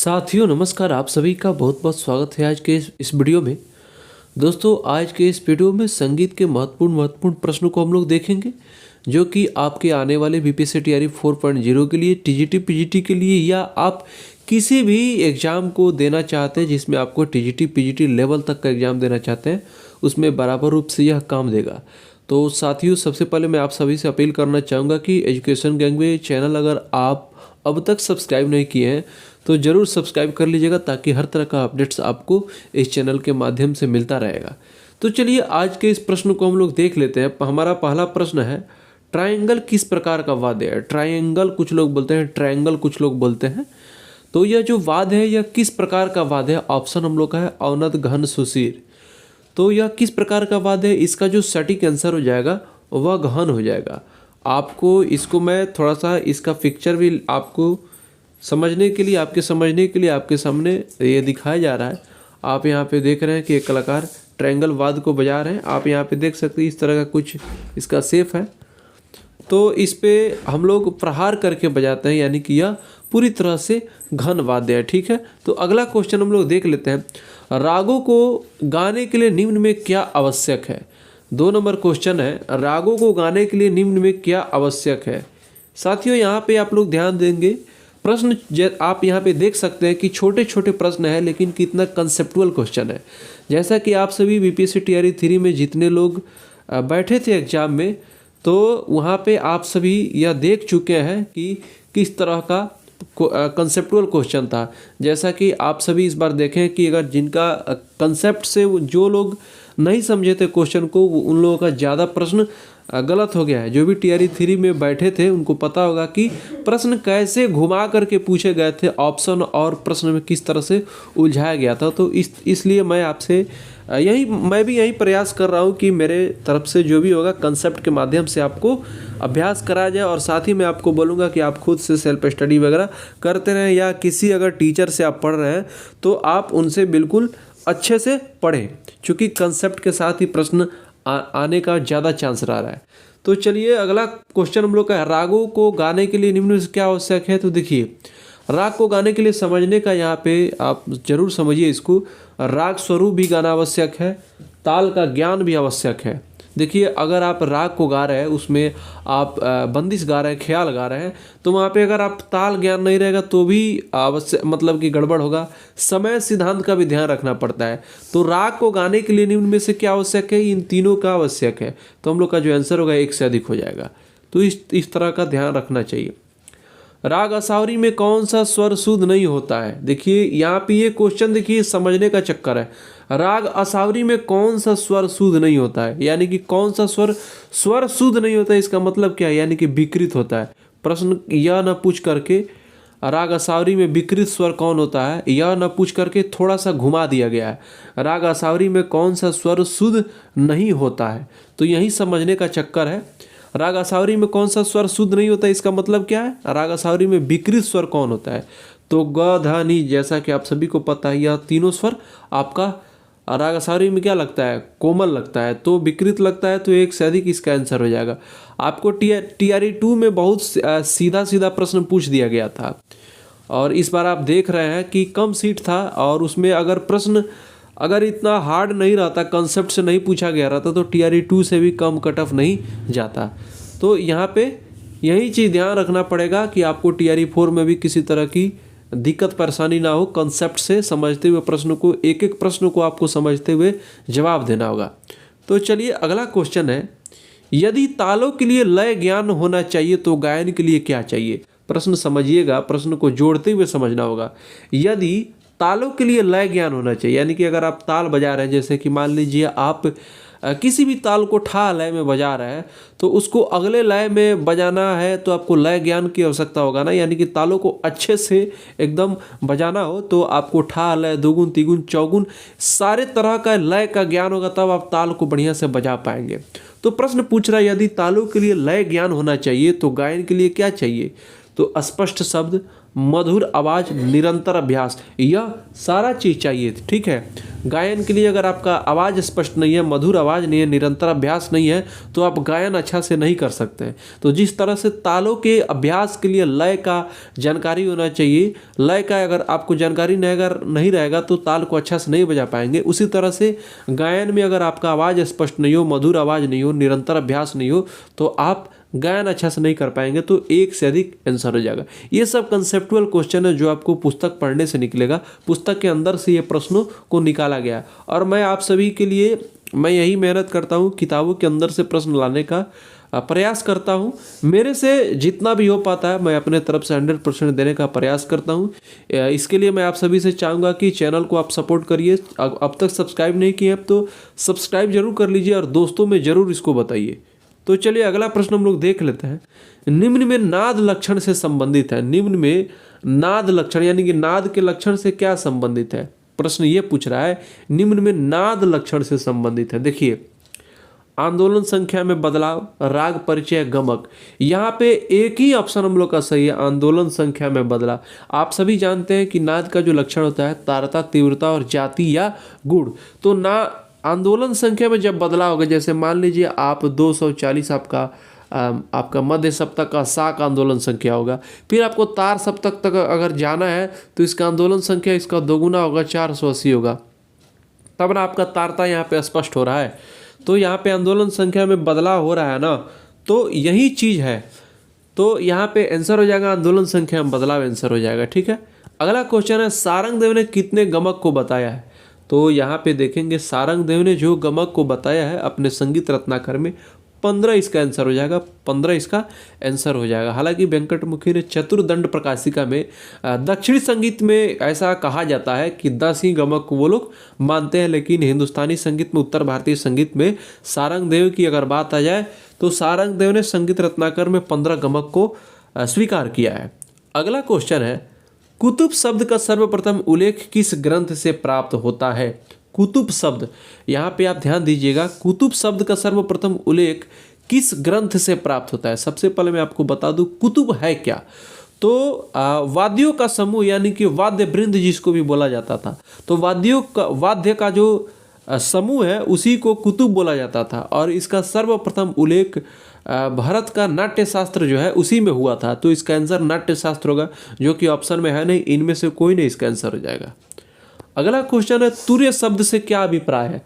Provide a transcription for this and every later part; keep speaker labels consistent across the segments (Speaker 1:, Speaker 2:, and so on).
Speaker 1: साथियों नमस्कार। आप सभी का बहुत बहुत स्वागत है आज के इस वीडियो में। दोस्तों आज के इस वीडियो में संगीत के महत्वपूर्ण प्रश्नों को हम लोग देखेंगे जो कि आपके आने वाले बीपीएससी तैयारी 4.0 के लिए, टीजीटी पीजीटी के लिए, या आप किसी भी एग्ज़ाम को देना चाहते हैं जिसमें आपको टीजीटी पीजीटी लेवल तक का एग्ज़ाम देना चाहते हैं, उसमें बराबर रूप से यह काम देगा। तो साथियों सबसे पहले मैं आप सभी से अपील करना चाहूँगा कि एजुकेशन गैंगवे चैनल अगर आप अब तक सब्सक्राइब नहीं किए हैं तो ज़रूर सब्सक्राइब कर लीजिएगा ताकि हर तरह का अपडेट्स आपको इस चैनल के माध्यम से मिलता रहेगा। तो चलिए आज के इस प्रश्न को हम लोग देख लेते हैं। हमारा पहला प्रश्न है, ट्रायंगल किस प्रकार का वाद्य है? ट्रायंगल कुछ लोग बोलते हैं, ट्रायंगल कुछ लोग बोलते हैं। तो यह जो वाद्य है यह किस प्रकार का वाद्य है? ऑप्शन हम लोग का है अवनत घन सुशीर। तो यह किस प्रकार का वाद्य है? इसका जो सटीक आंसर हो जाएगा वह घन हो जाएगा। आपको इसको मैं थोड़ा सा इसका पिक्चर भी आपको समझने के लिए, आपके सामने ये दिखाया जा रहा है। आप यहाँ पे देख रहे हैं कि एक कलाकार ट्रायंगल वाद्य को बजा रहे हैं। आप यहाँ पे देख सकते हैं इस तरह का कुछ इसका शेप है। तो इस पे हम लोग प्रहार करके बजाते हैं, यानी कि यह पूरी तरह से घन वाद्य है। ठीक है, तो अगला क्वेश्चन हम लोग देख लेते हैं, रागों को गाने के लिए निम्न में क्या आवश्यक है? 2 नंबर क्वेश्चन है, रागों को गाने के लिए निम्न में क्या आवश्यक है? साथियों यहाँ पे आप लोग ध्यान देंगे, प्रश्न आप यहाँ पे देख सकते हैं कि छोटे छोटे प्रश्न है लेकिन कितना कंसेप्चुअल क्वेश्चन है। जैसा कि आप सभी बीपीएससी टीआरई 3 में जितने लोग बैठे थे एग्जाम में, तो वहाँ पे आप सभी यह देख चुके हैं कि किस तरह का कंसेप्चुअल क्वेश्चन था। जैसा कि आप सभी इस बार देखें कि अगर जिनका कंसेप्ट से जो लोग नहीं समझे थे क्वेश्चन को, उन लोगों का ज़्यादा प्रश्न गलत हो गया है। जो भी टीआरई 3 में बैठे थे उनको पता होगा कि प्रश्न कैसे घुमा करके पूछे गए थे, ऑप्शन और प्रश्न में किस तरह से उलझाया गया था। तो इसलिए मैं आपसे मैं भी यही प्रयास कर रहा हूँ कि मेरे तरफ से जो भी होगा कंसेप्ट के माध्यम से आपको अभ्यास कराया जाए, और साथ ही मैं आपको बोलूँगा कि आप खुद से सेल्फ स्टडी वगैरह करते रहें, या किसी अगर टीचर से आप पढ़ रहे हैं तो आप उनसे बिल्कुल अच्छे से पढ़ें, क्योंकि कंसेप्ट के साथ ही प्रश्न आने का ज़्यादा चांस रह रहा है। तो चलिए अगला क्वेश्चन हम लोग का है, रागों को गाने के लिए निम्न में क्या आवश्यक है? तो देखिए, राग को गाने के लिए समझने का यहाँ पे आप जरूर समझिए इसको। राग स्वरूप भी गाना आवश्यक है, ताल का ज्ञान भी आवश्यक है। देखिए अगर आप राग को गा रहे हैं, उसमें आप बंदिश गा रहे हैं, ख्याल गा रहे हैं, तो वहाँ पे अगर आप ताल ज्ञान नहीं रहेगा तो भी आवश्यक मतलब कि गड़बड़ होगा। समय सिद्धांत का भी ध्यान रखना पड़ता है। तो राग को गाने के लिए निम्न में से क्या आवश्यक है? इन तीनों का आवश्यक है। तो हम लोग का जो आंसर होगा 1 से अधिक हो जाएगा। तो इस तरह का ध्यान रखना चाहिए। राग असावरी में कौन सा स्वर शुद्ध नहीं होता है? देखिए यहाँ पे ये क्वेश्चन देखिए समझने का चक्कर है। राग असावरी में कौन सा स्वर शुद्ध नहीं होता है, यानी कि कौन सा स्वर शुद्ध नहीं होता है, इसका मतलब क्या है? यानी कि विकृत होता है। प्रश्न यह न पूछ करके राग असावरी में विकृत स्वर कौन होता है, यह न पूछ करके थोड़ा सा घुमा दिया गया है। राग असावरी में कौन सा स्वर शुद्ध नहीं होता है, तो यही समझने का चक्कर है। राग असावरी में कौन सा स्वर शुद्ध नहीं होता है, इसका मतलब क्या है? राग असावरी में विकृत स्वर कौन होता है? तो ग ध नि, जैसा कि आप सभी को पता है, यह तीनों स्वर आपका राग असावरी में क्या लगता है? कोमल लगता है। तो विकृत लगता है, तो 1 से अधिक इसका आंसर हो जाएगा। आपको टीआरई 2 में बहुत सीधा सीधा प्रश्न पूछ दिया गया था, और इस बार आप देख रहे हैं कि कम सीट था, और उसमें अगर प्रश्न इतना हार्ड नहीं रहता, कंसेप्ट से नहीं पूछा गया रहता, तो टीआरई 2 से भी कम कट ऑफ नहीं जाता। तो यहाँ पे यही चीज़ ध्यान रखना पड़ेगा कि आपको टीआरई 4 में भी किसी तरह की दिक्कत परेशानी ना हो। कंसेप्ट से समझते हुए प्रश्न को, एक एक प्रश्न को आपको समझते हुए जवाब देना होगा। तो चलिए अगला क्वेश्चन है, यदि तालों के लिए लय ज्ञान होना चाहिए तो गायन के लिए क्या चाहिए? प्रश्न समझिएगा, प्रश्न को जोड़ते हुए समझना होगा। यदि तालों के लिए लय ज्ञान होना चाहिए, यानी कि अगर आप ताल बजा रहे हैं, जैसे कि मान लीजिए आप किसी भी ताल को ठा लय में बजा रहे हैं, तो उसको अगले लय में बजाना है तो आपको लय ज्ञान की आवश्यकता होगा ना। यानी कि तालों को अच्छे से एकदम बजाना हो तो आपको ठा लय, दोगुन तिगुन चौगुन सारे तरह का लय का ज्ञान होगा, तब आप ताल को बढ़िया से बजा पाएंगे। तो प्रश्न पूछ रहा है, यदि तालों के लिए लय ज्ञान होना चाहिए तो गायन के लिए क्या चाहिए? तो स्पष्ट शब्द, मधुर आवाज़, निरंतर अभ्यास, यह सारा चीज़ चाहिए। ठीक है, गायन के लिए अगर आपका आवाज़ स्पष्ट नहीं है, मधुर आवाज़ नहीं है, निरंतर अभ्यास नहीं है, तो आप गायन अच्छा से नहीं कर सकते हैं। तो जिस तरह से तालों के अभ्यास के लिए लय का जानकारी होना चाहिए, लय का अगर आपको जानकारी नहीं रहेगा तो ताल को अच्छा से नहीं बजा पाएंगे। उसी तरह से गायन में अगर आपका आवाज़ स्पष्ट नहीं हो, मधुर आवाज़ नहीं हो, निरंतर अभ्यास नहीं हो, तो आप गायन अच्छा से नहीं कर पाएंगे। तो एक से अधिक आंसर हो जाएगा। ये सब कंसेप्चुअल क्वेश्चन है जो आपको पुस्तक पढ़ने से निकलेगा। पुस्तक के अंदर से ये प्रश्नों को निकाला गया और मैं आप सभी के लिए मैं यही मेहनत करता हूँ, किताबों के अंदर से प्रश्न लाने का प्रयास करता हूँ। मेरे से जितना भी हो पाता है मैं अपने तरफ से 100% देने का प्रयास करता हूँ। इसके लिए मैं आप सभी से चाहूँगा कि चैनल को आप सपोर्ट करिए। अब तक सब्सक्राइब नहीं किए अब तो सब्सक्राइब जरूर कर लीजिए और दोस्तों में ज़रूर इसको बताइए। तो चलिए अगला प्रश्न हम लोग देख लेते हैं। निम्न में नाद लक्षण से संबंधित है। निम्न में नाद लक्षण यानी कि नाद के लक्षण से क्या संबंधित है? प्रश्न ये पूछ रहा है निम्न में नाद लक्षण से संबंधित है। देखिए, आंदोलन संख्या में बदलाव, राग परिचय, गमक। यहाँ पे एक ही ऑप्शन हम लोग का सही है, आंदोलन संख्या में बदलाव। आप सभी जानते हैं कि नाद का जो लक्षण होता है तारता, तीव्रता और जाति या गुण। तो ना आंदोलन संख्या में जब बदलाव होगा, जैसे मान लीजिए आप 240 आपका मध्य सप्तक का साक आंदोलन संख्या होगा, फिर आपको तार सप्तक तक अगर जाना है तो इसका आंदोलन संख्या इसका दोगुना होगा, 480 होगा। तब ना आपका तारता यहाँ पे स्पष्ट हो रहा है। तो यहाँ पे आंदोलन संख्या में बदलाव हो रहा है ना, तो यही चीज़ है। तो यहाँ पे आंसर हो जाएगा आंदोलन संख्या में बदलाव, आंसर हो जाएगा। ठीक है, अगला क्वेश्चन है सारंगदेव ने कितने गमक को बताया है? तो यहाँ पे देखेंगे सारंगदेव ने जो गमक को बताया है अपने संगीत रत्नाकर में 15 इसका आंसर हो जाएगा, 15 इसका आंसर हो जाएगा। हालांकि वेंकटमुखी ने चतुर्दंड प्रकाशिका में दक्षिणी संगीत में ऐसा कहा जाता है कि 10 ही गमक को वो लोग मानते हैं, लेकिन हिंदुस्तानी संगीत में, उत्तर भारतीय संगीत में सारंगदेव की अगर बात आ जाए तो सारंगदेव ने संगीत रत्नाकर में 15 गमक को स्वीकार किया है। अगला क्वेश्चन है कुतुब शब्द का सर्वप्रथम उल्लेख किस ग्रंथ से प्राप्त होता है? कुतुब शब्द, यहाँ पे आप ध्यान दीजिएगा, कुतुब शब्द का सर्वप्रथम उल्लेख किस ग्रंथ से प्राप्त होता है? सबसे पहले मैं आपको बता दूं कुतुब है क्या। तो वाद्यों का समूह यानी कि वाद्य वृंद जिसको भी बोला जाता था, तो वाद्य का जो समूह है उसी को कुतुब बोला जाता था। और इसका सर्वप्रथम उल्लेख भारत का नाट्य शास्त्र जो है उसी में हुआ था। तो इसका आंसर नाट्य शास्त्र होगा, जो कि ऑप्शन में है नहीं, इनमें से कोई नहीं इसका आंसर हो जाएगा। अगला क्वेश्चन है तुर्य शब्द से क्या अभिप्राय है?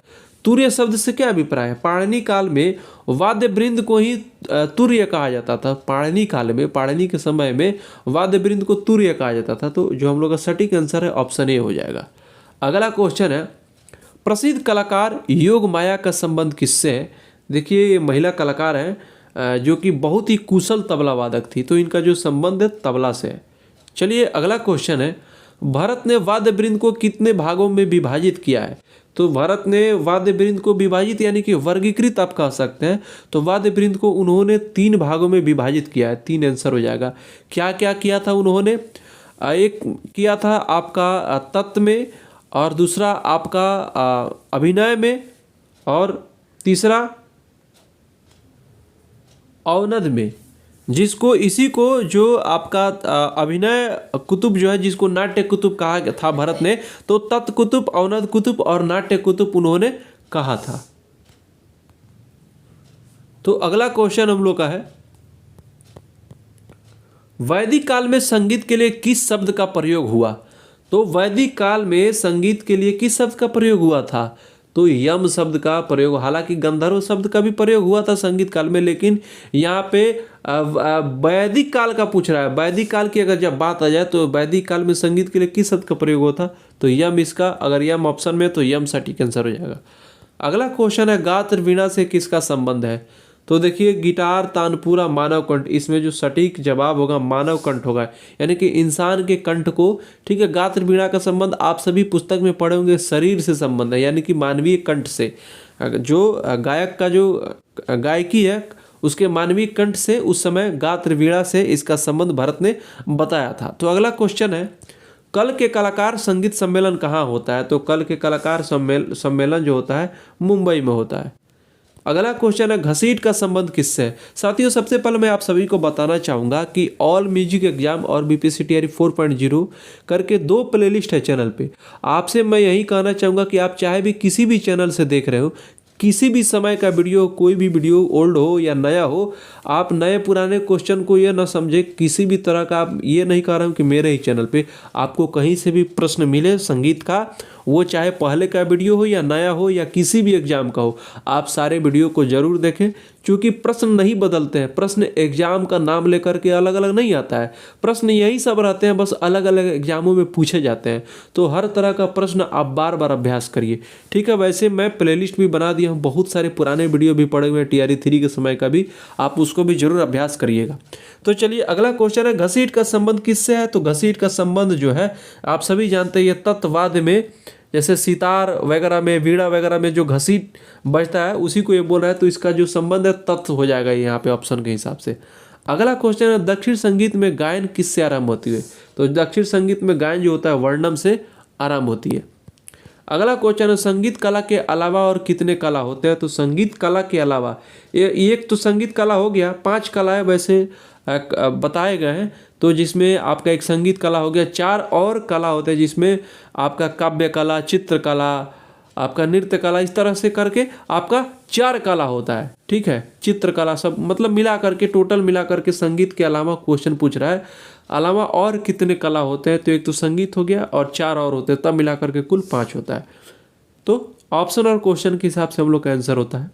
Speaker 1: तुर्य शब्द से क्या अभिप्राय है? पाणिनि काल में वाद्य वृंद को ही तुर्य कहा जाता था। पाणिनि काल में, पाणिनि के समय में वाद्य वृंद को तुर्य कहा जाता था। तो जो हम लोग का सटीक आंसर है ऑप्शन ए हो जाएगा। अगला क्वेश्चन है प्रसिद्ध कलाकार योग माया का संबंध किससे है? देखिए, ये महिला कलाकार हैं जो कि बहुत ही कुशल तबला वादक थी, तो इनका जो संबंध है तबला से है। चलिए अगला क्वेश्चन है भरत ने वाद्य वृंद को कितने भागों में विभाजित किया है? तो भरत ने वाद्य वृंद को विभाजित यानी कि वर्गीकृत आप कह सकते हैं। तो वाद्य वृंद को उन्होंने 3 भागों में विभाजित किया है, 3 आंसर हो जाएगा। क्या क्या किया था उन्होंने? एक किया था आपका तत्व में, और दूसरा आपका अभिनय में, और तीसरा औनद में। जिसको इसी को जो आपका अभिनय कुतुब जो है, जिसको नाट्य कुतुब कहा था भरत ने, तो तत् कुतुब, औनद कुतुब और नाट्य कुतुब उन्होंने कहा था। तो अगला क्वेश्चन हम लोग का है वैदिक काल में संगीत के लिए किस शब्द का प्रयोग हुआ? तो वैदिक काल में संगीत के लिए किस शब्द का प्रयोग हुआ था? तो यम शब्द का प्रयोग। हालांकि गंधर्व शब्द का भी प्रयोग हुआ था संगीत काल में, लेकिन यहाँ पे वैदिक काल का पूछ रहा है। वैदिक काल की अगर जब बात आ जाए तो वैदिक काल में संगीत के लिए किस शब्द का प्रयोग होता? तो यम इसका, अगर यम ऑप्शन में तो यम सटीक आंसर हो जाएगा। अगला क्वेश्चन है गात्र वीणा से किसका संबंध है? तो देखिए, गिटार, तानपुरा, मानव कंठ, इसमें जो सटीक जवाब होगा मानव कंठ होगा, यानी कि इंसान के कंठ को। ठीक है, गात्र वीणा का संबंध आप सभी पुस्तक में पढ़े होंगे, शरीर से संबंध है, यानी कि मानवीय कंठ से। जो गायक का जो गायकी है उसके मानवीय कंठ से, उस समय गात्र वीणा से इसका संबंध भरत ने बताया था। तो अगला क्वेश्चन है कल के कलाकार संगीत सम्मेलन कहाँ होता है? तो कल के कलाकार सम्मेलन जो होता है मुंबई में होता है। अगला क्वेश्चन है घसीट का संबंध किससे है। साथियों सबसे पहले मैं आप सभी को बताना चाहूँगा कि ऑल म्यूजिक एग्जाम और बीपीएससी तैयारी 4.0 करके 2 प्लेलिस्ट है चैनल पे। आपसे मैं यही कहना चाहूँगा कि आप चाहे भी किसी भी चैनल से देख रहे हो, किसी भी समय का वीडियो, कोई भी वीडियो ओल्ड हो या नया हो, आप नए पुराने क्वेश्चन को ये ना समझे, किसी भी तरह का, आप ये नहीं कह रहा हूँ कि मेरे ही चैनल पे आपको कहीं से भी प्रश्न मिले संगीत का, वो चाहे पहले का वीडियो हो या नया हो या किसी भी एग्जाम का हो, आप सारे वीडियो को जरूर देखें। क्योंकि प्रश्न नहीं बदलते हैं, प्रश्न एग्जाम का नाम लेकर के अलग अलग नहीं आता है, प्रश्न यही सब रहते हैं, बस अलग अलग एग्जामों में पूछे जाते हैं। तो हर तरह का प्रश्न आप बार बार अभ्यास करिए, ठीक है। वैसे मैं प्लेलिस्ट भी बना दिया हूँ, बहुत सारे पुराने वीडियो भी पड़े हुए हैं टीआरई 3 के समय का भी, आप उसको भी जरूर अभ्यास करिएगा। तो चलिए अगला क्वेश्चन है घसीट का संबंध किससे है। तो घसीट का संबंध जो है आप सभी जानते हैं, ये तत्ववाद में, जैसे सितार वगैरह में, वीणा वगैरह में जो घसीट बजता है उसी को ये बोल रहा है। तो इसका जो संबंध है तत्व हो जाएगा यहाँ पे ऑप्शन के हिसाब से। अगला क्वेश्चन है दक्षिण संगीत में गायन किससे आरंभ होती है। तो दक्षिण संगीत में गायन जो होता है वर्णम से आरंभ होती है। अगला क्वेश्चन है संगीत कला के अलावा और कितने कला होते हैं। तो संगीत कला के अलावा एक तो संगीत कला हो गया, 5 कलाएं वैसे बताए गए हैं। तो जिसमें आपका एक संगीत कला हो गया, 4 और कला होते हैं जिसमें आपका काव्य कला, चित्रकला, आपका नृत्य कला, इस तरह से करके आपका 4 कला होता है, ठीक है। चित्रकला सब मतलब मिला करके, टोटल मिला करके संगीत के अलावा क्वेश्चन पूछ रहा है, अलावा और कितने कला होते हैं। तो एक तो संगीत हो गया और 4 और होते हैं, तब मिला करके कुल 5 होता है। तो ऑप्शन और क्वेश्चन के हिसाब से हम लोग का आंसर होता है।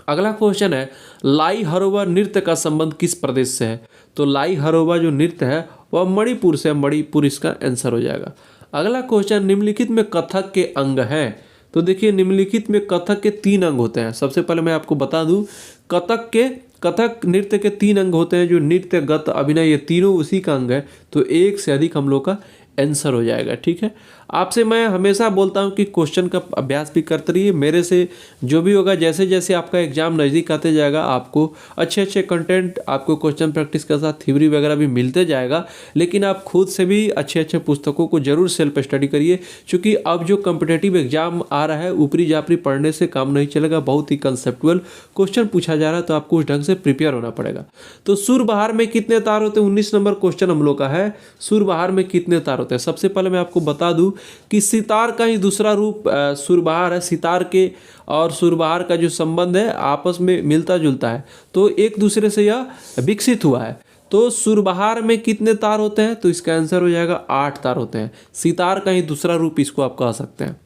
Speaker 1: अगला क्वेश्चन है लाई हरोबा नृत्य का संबंध किस प्रदेश से है। तो लाई हरोबा जो नृत्य है वह मणिपुर से, मणिपुर इसका आंसर हो जाएगा। अगला क्वेश्चन निम्नलिखित में कथक के अंग हैं। तो देखिए निम्नलिखित में कथक के 3 अंग होते हैं। सबसे पहले मैं आपको बता दूं, कथक नृत्य के 3 अंग होते हैं, जो नृत्य, गत, अभिनय, ये तीनों उसी का अंग है। तो 1 से अधिक हम लोग का आंसर हो जाएगा, ठीक है। आपसे मैं हमेशा बोलता हूं कि क्वेश्चन का अभ्यास भी करते रहिए। मेरे से जो भी होगा, जैसे जैसे आपका एग्जाम नज़दीक आते जाएगा, आपको अच्छे अच्छे कंटेंट, आपको क्वेश्चन प्रैक्टिस के साथ थ्योरी वगैरह भी मिलते जाएगा। लेकिन आप खुद से भी अच्छे अच्छे पुस्तकों को जरूर सेल्फ स्टडी करिए, क्योंकि अब जो कॉम्पिटेटिव एग्जाम आ रहा है, ऊपरी जापरी पढ़ने से काम नहीं चलेगा, बहुत ही कंसेप्चुअल क्वेश्चन पूछा जा रहा है। तो आपको उस ढंग से प्रिपेयर होना पड़ेगा। तो सुरबहार में कितने तार होते हैं, 19 नंबर क्वेश्चन हम लोग का है, सुरबहार में कितने तार होते हैं। सबसे पहले मैं आपको बता दूं कि सितार का ही दूसरा रूप सुरबहार है। सितार के और सुरबहार का जो संबंध है आपस में मिलता जुलता है, तो एक दूसरे से यह विकसित हुआ है। तो सुरबहार में कितने तार होते हैं। तो इसका आंसर हो जाएगा 8 तार होते हैं। सितार का ही दूसरा रूप इसको आप कह सकते हैं।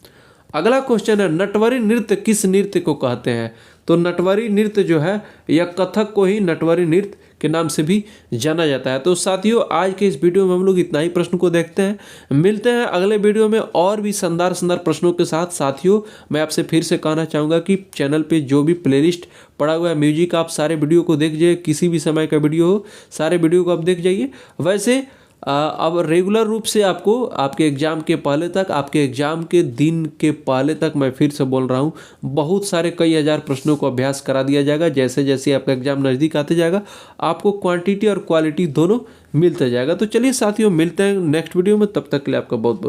Speaker 1: अगला क्वेश्चन है नटवरी नृत्य किस नृत्य को कहते हैं। तो नटवरी नृत्य जो है यह कथक को ही नटवरी नृत्य के नाम से भी जाना जाता है। तो साथियों आज के इस वीडियो में हम लोग इतना ही प्रश्न को देखते हैं। मिलते हैं अगले वीडियो में और भी शानदार प्रश्नों के साथ। साथियों मैं आपसे फिर से कहना चाहूँगा कि चैनल पे जो भी प्लेलिस्ट पड़ा हुआ है म्यूजिक, आप सारे वीडियो को देख जाइए, किसी भी समय का वीडियो हो सारे वीडियो को आप देख जाइए। वैसे अब रेगुलर रूप से आपको आपके एग्ज़ाम के पहले तक, आपके एग्ज़ाम के दिन के पहले तक, मैं फिर से बोल रहा हूँ, बहुत सारे कई हज़ार प्रश्नों को अभ्यास करा दिया जाएगा। जैसे जैसे आपका एग्ज़ाम नज़दीक आते जाएगा, आपको क्वांटिटी और क्वालिटी दोनों मिलते जाएगा। तो चलिए साथियों मिलते हैं नेक्स्ट वीडियो में, तब तक के लिए आपका बहुत बहुत